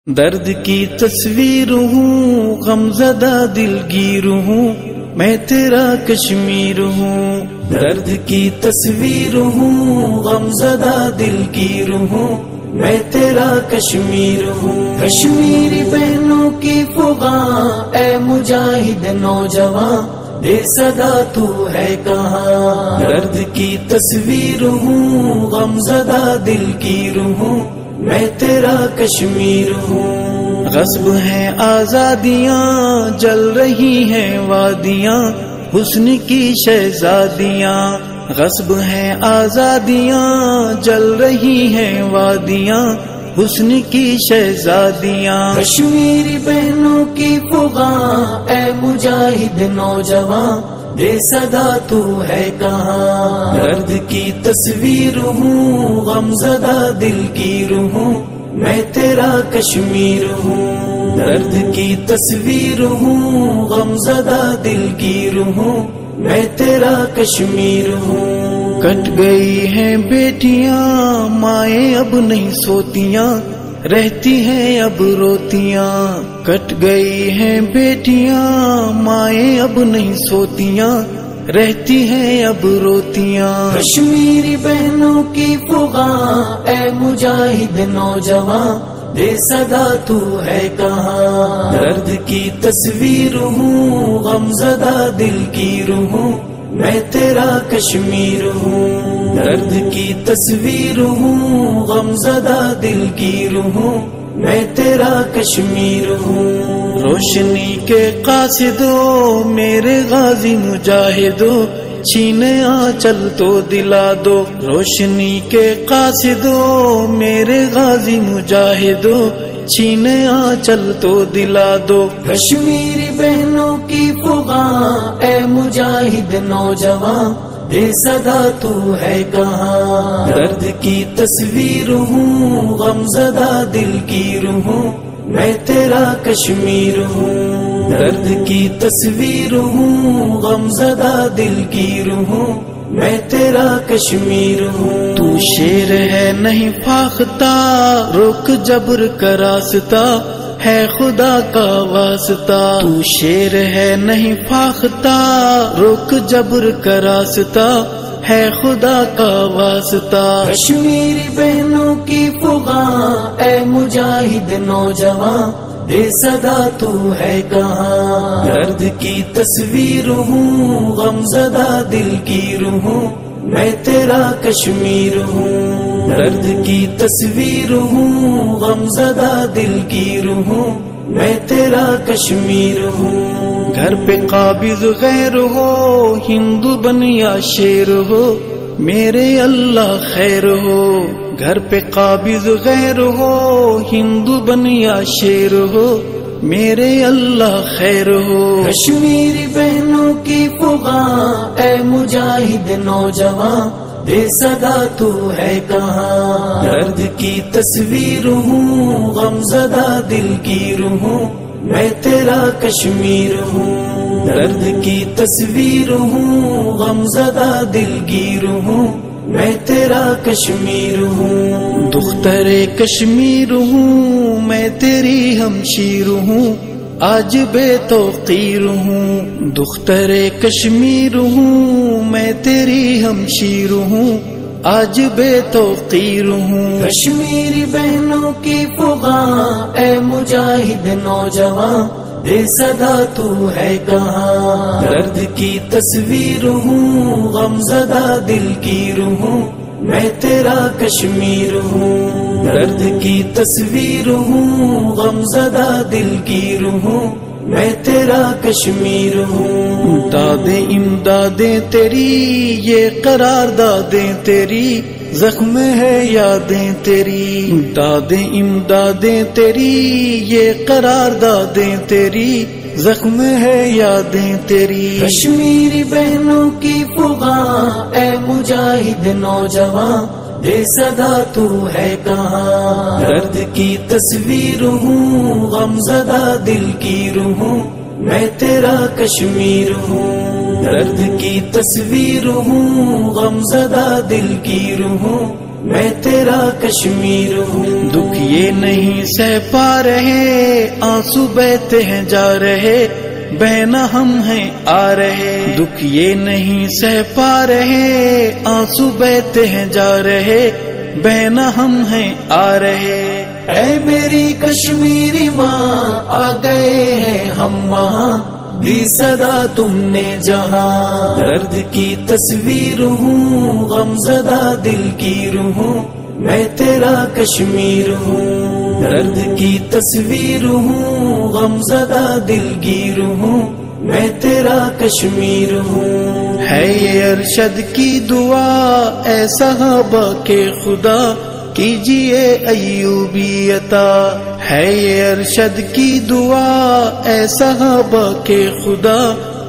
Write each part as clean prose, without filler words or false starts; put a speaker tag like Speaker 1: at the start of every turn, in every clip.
Speaker 1: درد کی تصویر ہوں، غمزدہ دلگیر ہوں، میں تیرا کشمیر ہوں۔ درد کی تصویر ہوں، غمزدہ دلگیر ہوں، میں تیرا کشمیر ہوں۔ کشمیری بہنوں کی فغاں، اے مجاہد نوجوان، بے صدا تو ہے کہاں۔ درد کی تصویر ہوں، غمزدہ دلگیر ہوں، میں تیرا کشمیر ہوں۔ غصب ہیں آزادیاں، جل رہی ہیں وادیاں، حسن کی شہزادیاں۔ غصب ہیں آزادیاں، جل رہی ہیں وادیاں، حسن کی شہزادیاں۔ کشمیری بہنوں کی فغاں، اے مجاہد نوجوان، بے صدا تو ہے کہاں۔ درد کی تصویر ہوں، غمزدہ دلگیر ہوں، میں تیرا کشمیر ہوں۔ درد کی تصویر ہوں، غمزدہ دلگیر ہوں، میں تیرا کشمیر ہوں۔ کٹ گئی ہیں بیٹیاں، مائیں اب نہیں سوتیاں، رہتی ہیں اب روتیاں۔ کٹ گئی ہیں بیٹیاں، مائیں اب نہیں سوتیاں، رہتی ہیں اب روتیاں۔ کشمیری بہنوں کی فغاں، اے مجاہد نوجوان، بے صدا تو ہے کہاں۔ درد کی تصویر ہوں، غمزدہ دلگیر ہوں، میں تیرا کشمیر ہوں۔ درد کی تصویر ہوں، غمزدہ دلگیر ہوں، میں تیرا کشمیر ہوں۔ روشنی کے قاصدو، میرے غازی مجاہدو، چھینے آنچل تو دلا دو۔ روشنی کے قاصدو، میرے غازی مجاہدو، چھینے آنچل تو دلا دو۔ کشمیری بہنوں کی فغاں، اے مجاہد نوجوان، بے صدا تو ہے کہاں۔ درد کی تصویر ہوں، غمزدہ دلگیر ہوں، میں تیرا کشمیر ہوں۔ درد کی تصویر ہوں، غمزدہ دلگیر ہوں، میں تیرا کشمیر ہوں۔ تو شیر ہے نہیں فاختہ، روک جبر کا راستہ، ہے خدا کا واسطہ۔ تو شیر ہے نہیں فاختہ، روک جبر کا راستہ، ہے خدا کا واسطہ۔ کشمیری بہنوں کی فغاں، اے مجاہد نوجوان، بے صدا تو ہے کہاں۔ درد کی تصویر ہوں، غمزدہ دلگیر ہوں، میں تیرا کشمیر ہوں۔ درد کی تصویر ہوں، غمزدہ دلگیر ہوں، میں تیرا کشمیر ہوں۔ گھر پہ قابض غیر ہو، ہندو بن یا شیر ہو، میرے اللہ خیر ہو۔ گھر پہ قابض غیر ہو، ہندو بن یا شیر ہو، میرے اللہ خیر ہو۔ کشمیری بہنوں کی فغاں، اے مجاہد نوجوان، بے صدا تو ہے کہاں۔ درد کی تصویر ہوں، غمزدہ دلگیر ہوں، میں تیرا کشمیر ہوں۔ درد کی تصویر ہوں، غمزدہ دلگیر ہوں، میں تیرا کشمیر ہوں۔ دختر کشمیر ہوں، میں تیری ہمشیر ہوں، آج بے توقیر ہوں۔ دختر کشمیر ہوں، میں تیری ہمشیر ہوں، آج بے توقیر ہوں۔ کشمیری بہنوں کی فغاں، اے مجاہد نوجوان، بے صدا تو ہے کہاں۔ درد کی تصویر ہوں، غمزدہ دلگیر ہوں، میں تیرا کشمیر ہوں۔ درد کی تصویر ہوں، غمزدہ دلگیر ہوں، میں تیرا کشمیر ہوں۔ دادیں امدادیں تیری، یہ قراردادیں تیری، زخم ہے یادیں تیری۔ دادیں امدادیں تیری، یہ قراردادیں تیری، زخم ہے یادیں تیری۔ کشمیری بہنوں کی فغاں، اے مجاہد نوجوان، بے صدا تو ہے کہاں۔ درد کی تصویر ہوں، غمزدہ دلگیر ہوں، میں تیرا کشمیر ہوں۔ درد کی تصویر ہوں، غمزدہ دلگیر ہوں، میں تیرا کشمیر ہوں. دکھ یہ نہیں سہ پا رہے آنسو بہتے ہیں جا رہے بہنا ہم ہیں آ رہے. دکھ یہ نہیں سہ پا رہے آنسو بہتے ہیں جا رہے بہنا ہم ہیں آ رہے. اے میری کشمیری ماں آ گئے ہیں ہم وہاں دی صدا تم نے جہاں. درد کی تصویر ہوں غم زدہ دل کی روح ہوں میں تیرا کشمیر ہوں. درد کی تصویر ہوں غم زدہ دل کی روح ہوں میں تیرا کشمیر ہوں. ہے یہ ارشد کی دعا اے صحابہ کے خدا کیجئے ایوبی عطا. ہے یہ ارشد کی دعا اے صحابہ کے خدا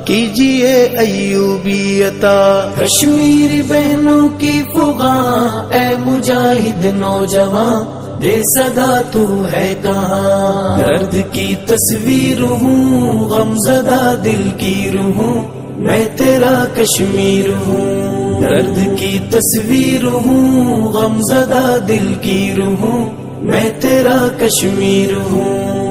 Speaker 1: کیجئے ایوبی عطا. کشمیری بہنوں کی فغاں اے مجاہد نوجوان دے صدا تو ہے کہاں. درد کی تصویر ہوں غم زدہ دل کی روح ہوں میں تیرا کشمیر ہوں. درد کی تصویر ہوں غم زدہ دل کی روح ہوں میں تیرا کشمیر ہوں.